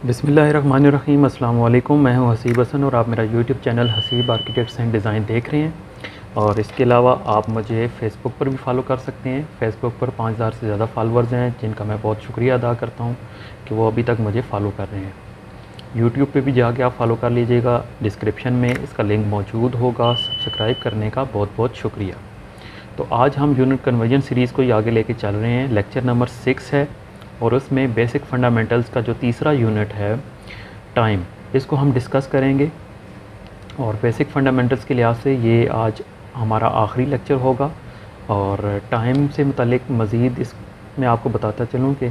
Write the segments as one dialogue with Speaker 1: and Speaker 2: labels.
Speaker 1: बिस्मिल्लाहिर्रहमानिर्रहीम। अस्सलाम वालेकुम। मैं हूं हसीब हसन और आप मेरा YouTube channel Haseeb architects and design देख रहे हैं। और इसके अलावा आप मुझे फ़ेसबुक पर भी फॉलो कर सकते हैं। फ़ेसबुक पर 5000 से ज़्यादा फॉलोअर्स हैं, जिनका मैं बहुत शुक्रिया अदा करता हूं कि वो अभी तक मुझे फ़ॉलो कर रहे हैं। यूट्यूब पे भी जाके आप फॉलो कर लीजिएगा, डिस्क्रिप्शन में इसका लिंक मौजूद होगा। सब्सक्राइब करने का बहुत बहुत शुक्रिया। तो आज हम यूनिट कन्वर्जन सीरीज़ को ही आगे लेके चल रहे हैं। लेक्चर नंबर 6 है और उसमें बेसिक फंडामेंटल्स का जो तीसरा यूनिट है टाइम, इसको हम डिस्कस करेंगे। और बेसिक फंडामेंटल्स के लिहाज से ये आज हमारा आखिरी लेक्चर होगा। और टाइम से मुतालिक मज़ीद इसमें आपको बताता चलूँ कि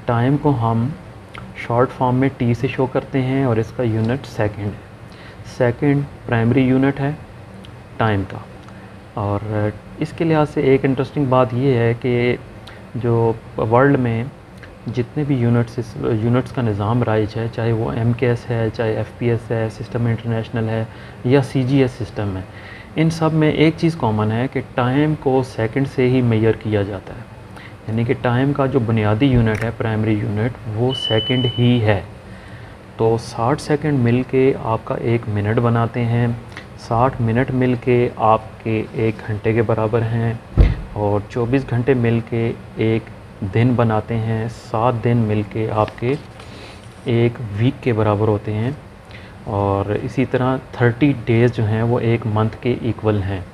Speaker 1: टाइम को हम शॉर्ट फॉर्म में टी से शो करते हैं और इसका यूनिट सेकंड है। सेकंड प्राइमरी यूनिट है टाइम का। और इसके लिहाज से एक इंटरेस्टिंग बात ये है कि जो वर्ल्ड में जितने भी यूनिट्स का निज़ाम राइज है, चाहे वो MKS है, चाहे FPS है, सिस्टम इंटरनेशनल है या CGS सिस्टम है, इन सब में एक चीज़ कॉमन है कि टाइम को सेकंड से ही मेजर किया जाता है। यानी कि टाइम का जो बुनियादी यूनिट है, प्राइमरी यूनिट, वो सेकंड ही है। तो 60 सेकंड मिल के आपका 1 मिनट बनाते हैं, 60 मिनट मिल के आपके 1 घंटे के बराबर हैं, और 24 घंटे मिल के 1 दिन बनाते हैं, 7 दिन मिल के आपके 1 वीक के बराबर होते हैं। और इसी तरह 30 डेज़ जो हैं वो 1 मंथ के इक्वल हैं।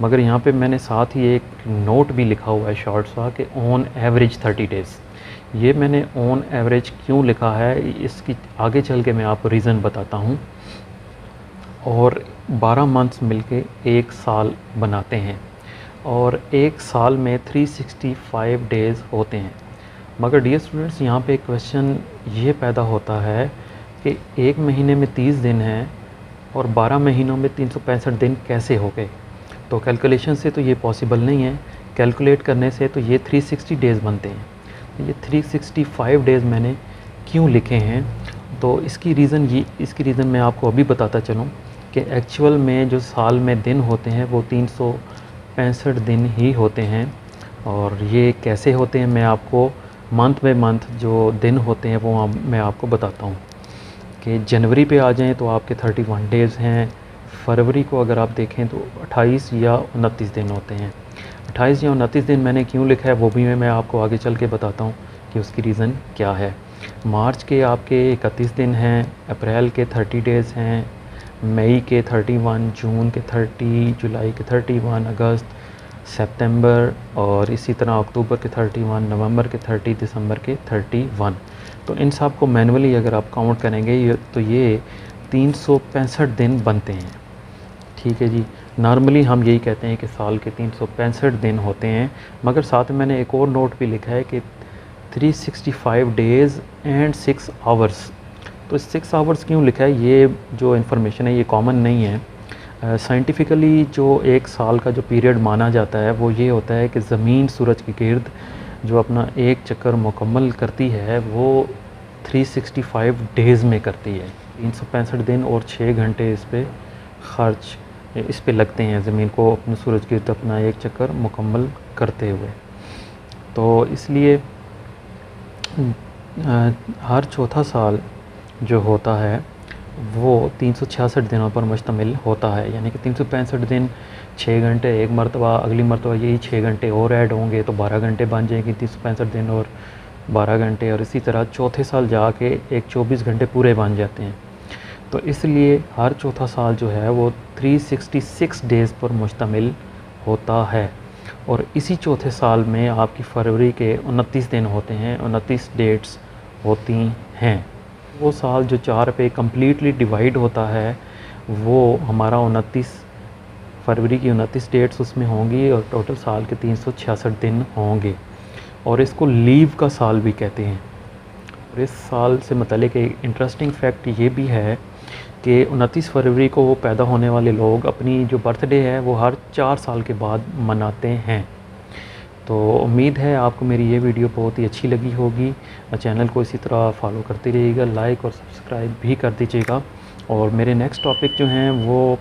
Speaker 1: मगर यहाँ पे मैंने साथ ही एक नोट भी लिखा हुआ है शॉर्ट सा कि ऑन एवरेज 30 डेज़। ये मैंने ऑन एवरेज क्यों लिखा है, इसकी आगे चल के मैं आपको रीज़न बताता हूँ। और 12 मंथ्स मिलके 1 साल बनाते हैं और 1 साल में 365 डेज़ होते हैं। मगर डियर स्टूडेंट्स, यहाँ पे एक क्वेश्चन ये पैदा होता है कि 1 महीने में 30 दिन हैं और 12 महीनों में 365 दिन कैसे हो गए। तो कैलकुलेशन से तो ये पॉसिबल नहीं है। कैलकुलेट करने से तो ये 360 डेज़ बनते हैं। ये 365 डेज़ मैंने क्यों लिखे हैं, तो इसकी रीज़न मैं आपको अभी बताता चलूँ कि एक्चुअल में जो साल में दिन होते हैं वो 365 दिन ही होते हैं। और ये कैसे होते हैं मैं आपको मंथ बाय मंथ जो दिन होते हैं वो मैं आपको बताता हूँ। कि जनवरी पे आ जाएं तो आपके 31 डेज़ हैं। फरवरी को अगर आप देखें तो 28 या 29 दिन होते हैं। 28 या 29 दिन मैंने क्यों लिखा है वो भी मैं आपको आगे चल के बताता हूँ कि उसकी रीज़न क्या है। मार्च के आपके 31 दिन हैं, अप्रैल के 30 डेज़ हैं, मई के 31, जून के 30, जुलाई के 31, अगस्त, सितंबर और इसी तरह अक्टूबर के 31, नवंबर के 30, दिसंबर के 31। तो इन सब को मैनुअली अगर आप काउंट करेंगे तो ये 365 दिन बनते हैं। ठीक है जी। नॉर्मली हम यही कहते हैं कि साल के 365 दिन होते हैं। मगर साथ में मैंने एक और नोट भी लिखा है कि 365 डेज़ एंड 6 आवर्स। तो 6 आवर्स क्यों लिखा है, ये जो इन्फॉर्मेशन है ये कॉमन नहीं है। साइंटिफिकली जो 1 साल का जो पीरियड माना जाता है वो ये होता है कि ज़मीन सूरज के गिर्द जो अपना 1 चक्कर मुकम्मल करती है वो 365 डेज़ में करती है। 365 दिन और 6 घंटे इस पे लगते हैं ज़मीन को अपने सूरज के गिर्द अपना 1 चक्कर मुकम्मल करते हुए। तो इसलिए हर चौथा साल जो होता है वो 366 दिनों पर मुश्तमिल होता है। यानी कि 365 दिन 6 घंटे, एक मरतबा अगली मरतबा यही 6 घंटे और ऐड होंगे तो 12 घंटे बन जाएंगे। 365 दिन और 12 घंटे, और इसी तरह चौथे साल जाके एक 24 घंटे पूरे बन जाते हैं। तो इसलिए हर चौथा साल जो है वो 366 डेज़ पर मुश्तमिल होता है। और इसी चौथे साल में आपकी फरवरी के 29 दिन होते हैं, 29 डेट्स होती हैं। वो साल जो 4 पे कम्प्लीटली डिवाइड होता है वो हमारा 29 फरवरी की 29 डेट्स उसमें होंगी और टोटल साल के 366 दिन होंगे। और इसको लीव का साल भी कहते हैं। और इस साल से मतलब एक इंटरेस्टिंग फैक्ट ये भी है कि 29 फरवरी को वो पैदा होने वाले लोग अपनी जो बर्थडे है वो हर 4 साल के बाद मनाते हैं। तो उम्मीद है आपको मेरी ये वीडियो बहुत ही अच्छी लगी होगी। चैनल को इसी तरह फॉलो करते रहिएगा, लाइक और सब्सक्राइब भी कर दीजिएगा। और मेरे नेक्स्ट टॉपिक जो हैं वो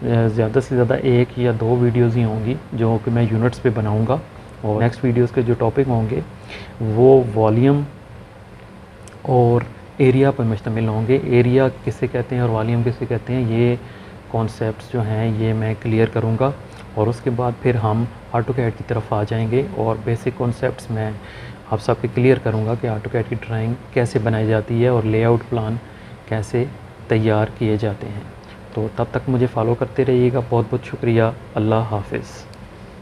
Speaker 1: ज़्यादा से ज़्यादा 1 या 2 वीडियोज़ ही होंगी जो कि मैं यूनिट्स पे बनाऊंगा। और नेक्स्ट वीडियोज़ के जो टॉपिक होंगे वो वॉल्यूम और एरिया पर मुश्तमिल होंगे। एरिया किसे कहते हैं और वॉल्यूम किसे कहते हैं, ये कॉन्सेप्ट्स जो हैं ये मैं क्लियर करूँगा। और उसके बाद फिर हम ऑटोकैड की तरफ आ जाएंगे और बेसिक कॉन्सेप्ट्स मैं आप सबके क्लियर करूँगा कि ऑटोकैड की ड्राइंग कैसे बनाई जाती है और लेआउट प्लान कैसे तैयार किए जाते हैं। तो तब तक मुझे फ़ॉलो करते रहिएगा। बहुत बहुत शुक्रिया। अल्लाह हाफ़िज़।